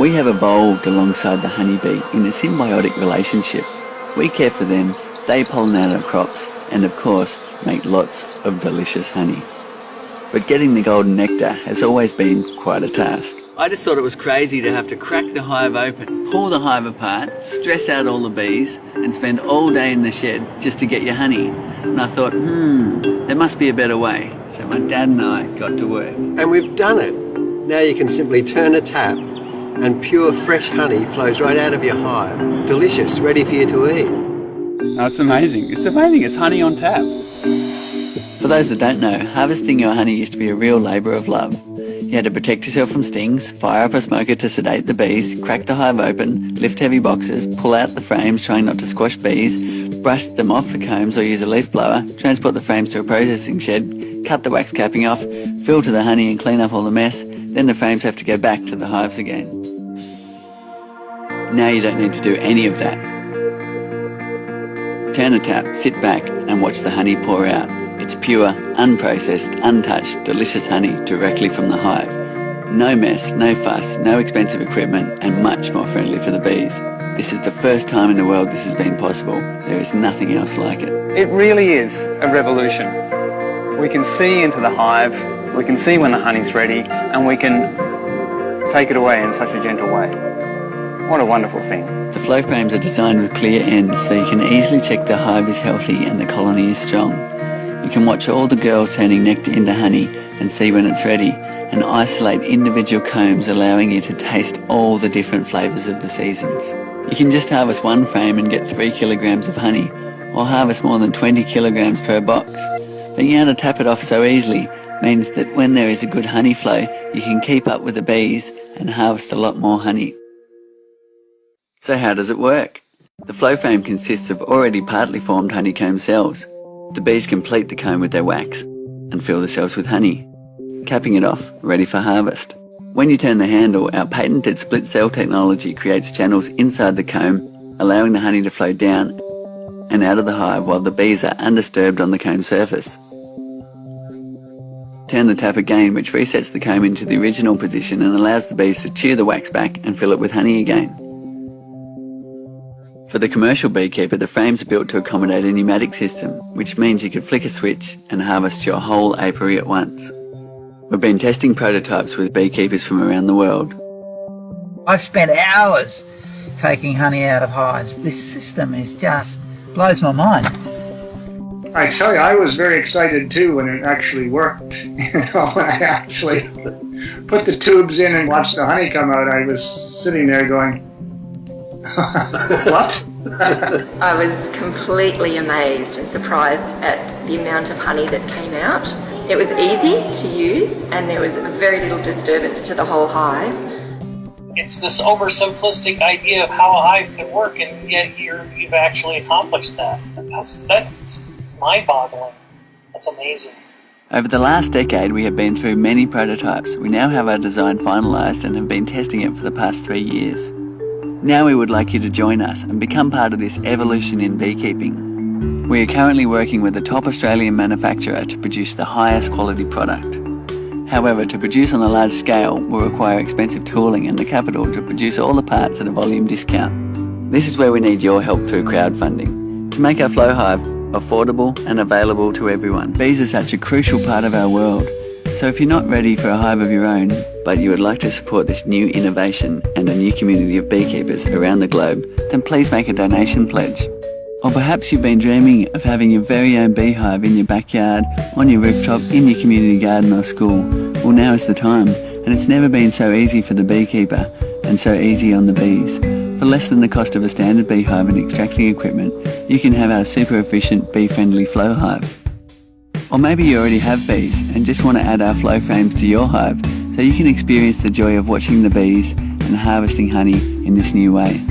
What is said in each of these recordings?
We have evolved alongside the honeybee in a symbiotic relationship. We care for them, they pollinate our crops, and of course, make lots of delicious honey. But getting the golden nectar has always been quite a task. I just thought it was crazy to have to crack the hive open, pull the hive apart, stress out all the bees, and spend all day in the shed just to get your honey. And I thought, there must be a better way. So my dad and I got to work. And we've done it. Now you can simply turn a tap and pure fresh honey flows right out of your hive. Delicious, ready for you to eat. Oh, it's amazing. It's amazing. It's honey on tap. For those that don't know, harvesting your honey used to be a real labour of love. You had to protect yourself from stings, fire up a smoker to sedate the bees, crack the hive open, lift heavy boxes, pull out the frames trying not to squash bees, brush them off the combs or use a leaf blower, transport the frames to a processing shed, cut the wax capping off, filter the honey and clean up all the mess, then the frames have to go back to the hives again. Now you don't need to do any of that. Turn the tap, sit back and watch the honey pour out. It's pure, unprocessed, untouched, delicious honey directly from the hive. No mess, no fuss, no expensive equipment, and much more friendly for the bees. This is the first time in the world this has been possible. There is nothing else like it. It really is a revolution. We can see into the hive, we can see when the honey's ready, and we can take it away in such a gentle way. What a wonderful thing. The flow frames are designed with clear ends so you can easily check the hive is healthy and the colony is strong. You can watch all the girls turning nectar into honey and see when it's ready, and isolate individual combs, allowing you to taste all the different flavours of the seasons. You can just harvest one frame and get 3 kilograms of honey, or harvest more than 20 kilograms per box. Being able to tap it off so easily means that when there is a good honey flow, you can keep up with the bees and harvest a lot more honey. So how does it work? The flow frame consists of already partly formed honeycomb cells. The bees complete the comb with their wax and fill the cells with honey, capping it off, ready for harvest. When you turn the handle, our patented split cell technology creates channels inside the comb, allowing the honey to flow down and out of the hive while the bees are undisturbed on the comb surface. Turn the tap again, which resets the comb into the original position and allows the bees to chew the wax back and fill it with honey again. For the commercial beekeeper, the frames are built to accommodate a pneumatic system, which means you can flick a switch and harvest your whole apiary at once. We've been testing prototypes with beekeepers from around the world. I've spent hours taking honey out of hives. This system is just blows my mind. I tell you, I was very excited too when it actually worked. When I actually put the tubes in and watched the honey come out, I was sitting there going, what? I was completely amazed and surprised at the amount of honey that came out. It was easy to use and there was very little disturbance to the whole hive. It's this oversimplistic idea of how a hive can work, and yet you've actually accomplished that. That's mind-boggling. That's amazing. Over the last decade, we have been through many prototypes. We now have our design finalised and have been testing it for the past 3 years. Now we would like you to join us and become part of this evolution in beekeeping. We are currently working with a top Australian manufacturer to produce the highest quality product. However, to produce on a large scale will require expensive tooling and the capital to produce all the parts at a volume discount. This is where we need your help through crowdfunding to make our flow hive affordable and available to everyone. Bees are such a crucial part of our world. So if you're not ready for a hive of your own, but you would like to support this new innovation and a new community of beekeepers around the globe, then please make a donation pledge. Or perhaps you've been dreaming of having your very own beehive in your backyard, on your rooftop, in your community garden or school. Well, now is the time, and it's never been so easy for the beekeeper and so easy on the bees. For less than the cost of a standard beehive and extracting equipment, you can have our super efficient bee-friendly flow hive. Or maybe you already have bees and just want to add our flow frames to your hive so you can experience the joy of watching the bees and harvesting honey in this new way.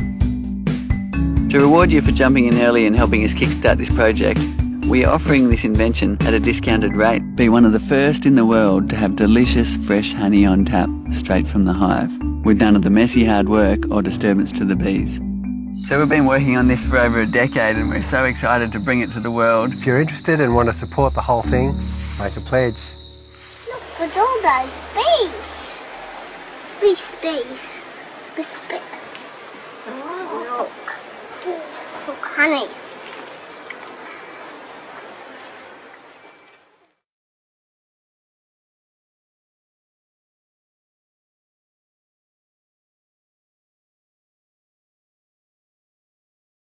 To reward you for jumping in early and helping us kickstart this project, we are offering this invention at a discounted rate. Be one of the first in the world to have delicious fresh honey on tap straight from the hive, with none of the messy hard work or disturbance to the bees. So we've been working on this for over a decade and we're so excited to bring it to the world. If you're interested and want to support the whole thing, make a pledge. Look at all those bees. Bees, bees, biscuits. Look. Look, honey.